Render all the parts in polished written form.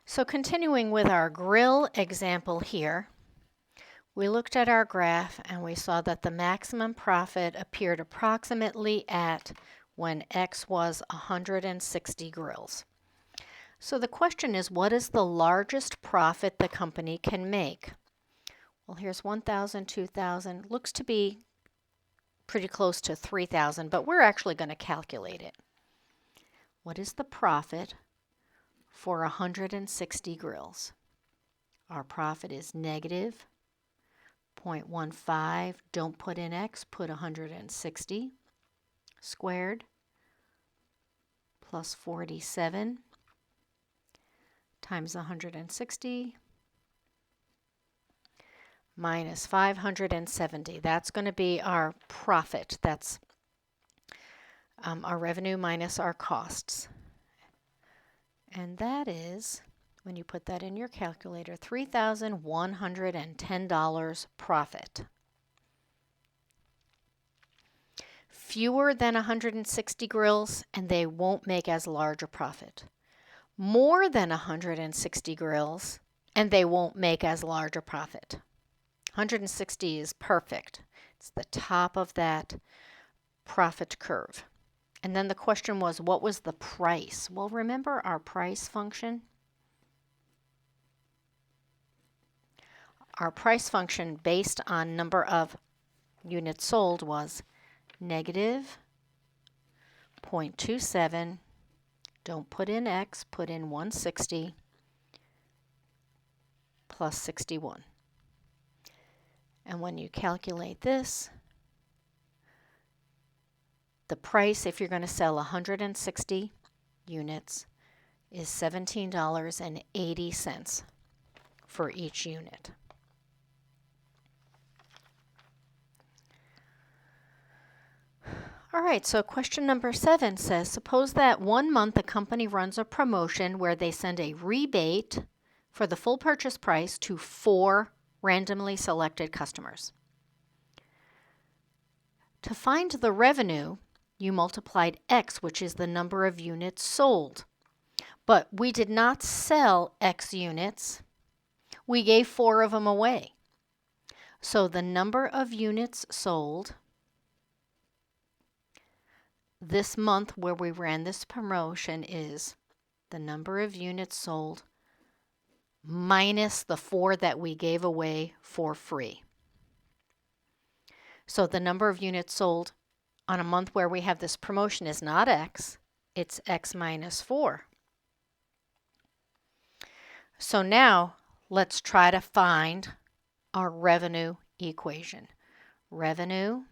So continuing with our grill example here, we looked at our graph and we saw that the maximum profit appeared approximately at when X was 160 grills. So the question is, what is the largest profit the company can make? Well, here's 1,000, 2,000. Looks to be pretty close to 3,000, but we're actually going to calculate it. What is the profit for 160 grills? Our profit is negative 0.15. Don't put in X, put 160 squared plus 47 times 160 minus 570. That's going to be our profit. That's our revenue minus our costs. And that is, when you put that in your calculator, $3,110 profit. Fewer than 160 grills, and they won't make as large a profit. More than 160 grills, and they won't make as large a profit. 160 is perfect. It's the top of that profit curve. And then the question was, what was the price? Well, remember our price function? Our price function based on number of units sold was negative 0.27. Don't put in X, put in 160 plus 61. And when you calculate this, the price, if you're going to sell 160 units, is $17.80 for each unit. All right, so question number 7 says, suppose that 1 month a company runs a promotion where they send a rebate for the full purchase price to 4 randomly selected customers. To find the revenue, you multiplied X, which is the number of units sold. But we did not sell X units. We gave 4 of them away. So the number of units sold this month where we ran this promotion is the number of units sold minus the 4 that we gave away for free. So the number of units sold on a month where we have this promotion is not X, it's X minus 4. So now let's try to find our revenue equation. Revenue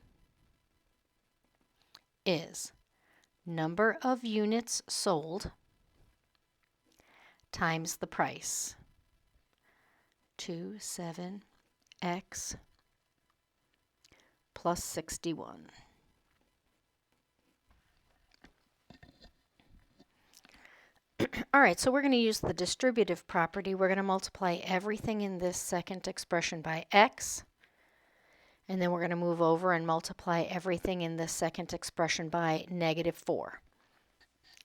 is number of units sold times the price. 27X plus 61. All right, so we're going to use the distributive property. We're going to multiply everything in this second expression by X. And then we're going to move over and multiply everything in this second expression by negative 4.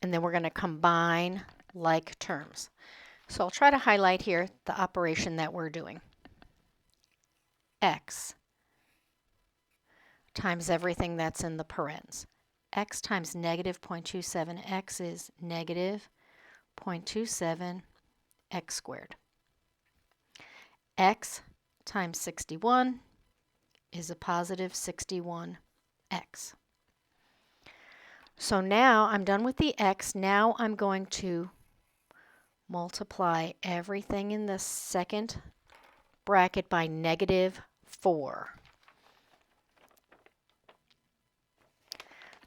And then we're going to combine like terms. So I'll try to highlight here the operation that we're doing. X times everything that's in the parens. X times negative 0.27. X is negative 0.27 X squared. X times 61 is a positive 61X. So now I'm done with the X. Now I'm going to multiply everything in the second bracket by negative 4.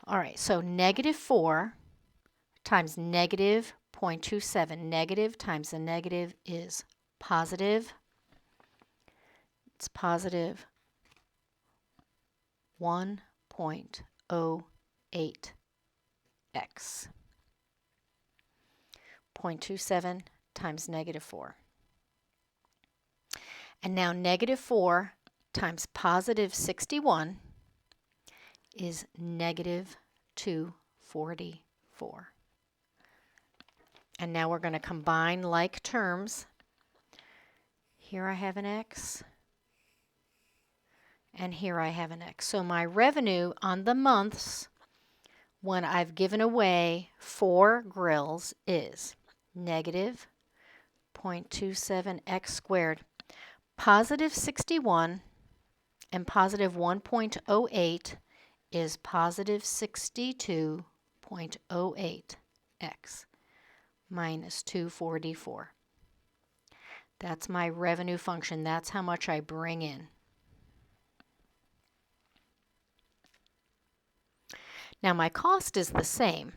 All right, so negative 4 times negative 0.27. Negative times the negative is positive. It's positive 1.08x. 0.27 times negative 4. And now negative 4 times positive 61 is negative 244. And now we're going to combine like terms. Here I have an X, and here I have an X. So my revenue on the months when I've given away 4 grills is negative 0.27x squared. Positive 61 and positive 1.08 is positive 62.08x minus 244. That's my revenue function. That's how much I bring in. Now my cost is the same.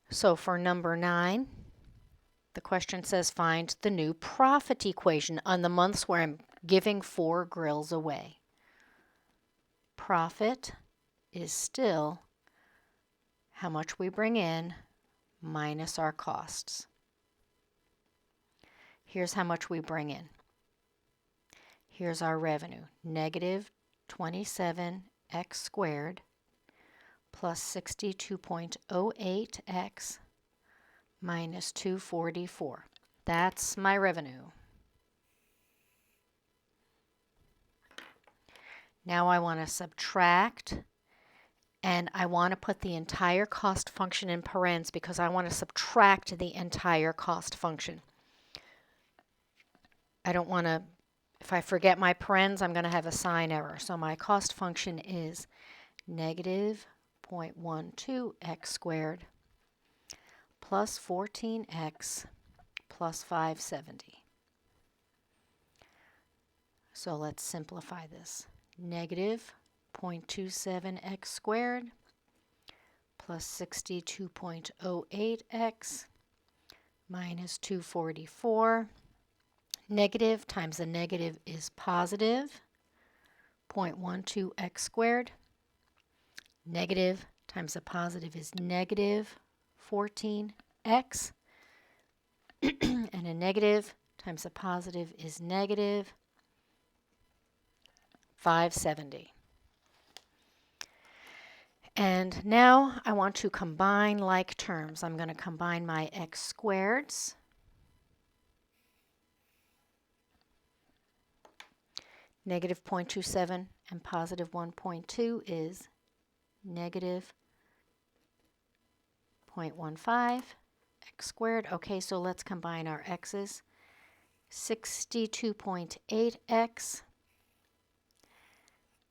So for number 9, the question says find the new profit equation on the months where I'm giving 4 grills away. Profit is still how much we bring in minus our costs. Here's how much we bring in. Here's our revenue, negative 27x squared plus 62.08x minus 244. That's my revenue. Now I want to subtract, and I want to put the entire cost function in parens because I want to subtract the entire cost function. I don't want to, if I forget my parens, I'm going to have a sign error. So my cost function is negative 0.12x squared plus 14x plus 570. So let's simplify this. Negative 0.27x squared plus 62.08x minus 244. Negative times a negative is positive 0.12x squared. Negative times a positive is negative 14x. And a negative times a positive is negative 570. And now I want to combine like terms. I'm going to combine my x squareds. Negative 0.27 and positive 1.2 is negative 0.15 x squared. Okay, so let's combine our x's. 62.8x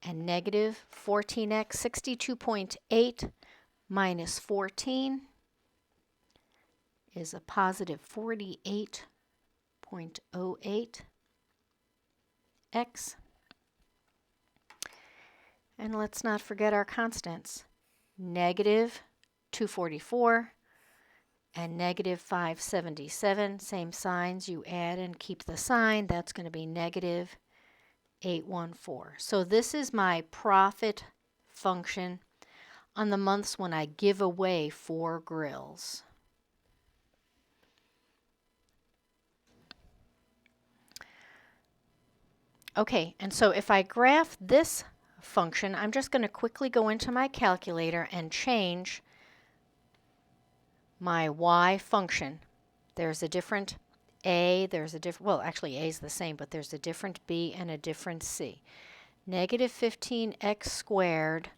and negative 14x. 62.8 minus 14 is a positive 48.08x. And let's not forget our constants. Negative 244 and negative 577. Same signs. You add and keep the sign. That's going to be negative 814. So this is my profit function on the months when I give away 4 grills. Okay, and so if I graph this function, I'm just going to quickly go into my calculator and change my y function. There's a different a, there's a different, well, actually a is the same, but there's a different b and a different c. Negative 15x squared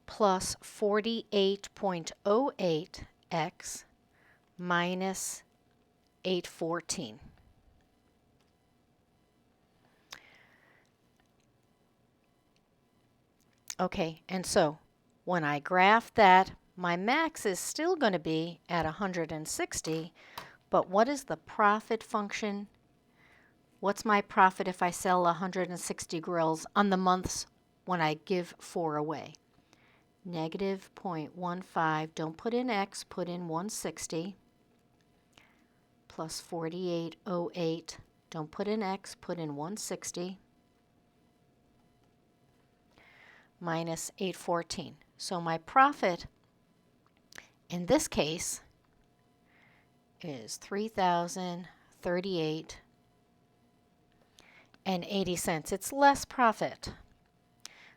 plus 48.08x minus 814. Okay, and so when I graph that, my max is still going to be at 160, but what is the profit function? What's my profit if I sell 160 grills on the months when I give 4 away? Negative 0.15, don't put in x, put in 160, plus 48.08, don't put in x, put in 160, minus 814. So my profit in this case is $3,038.80. It's less profit.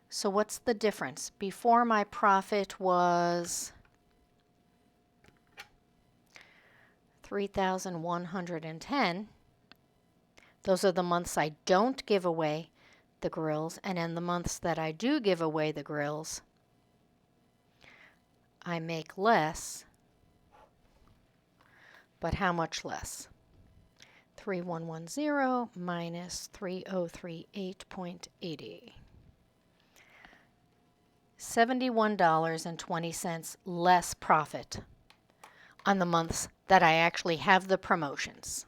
So what's the difference? Before my profit was $3,110. Those are the months I don't give away the grills, and in the months that I do give away the grills, I make less. But how much less? 3110 minus 3038.80. $71.20 less profit on the months that I actually have the promotions.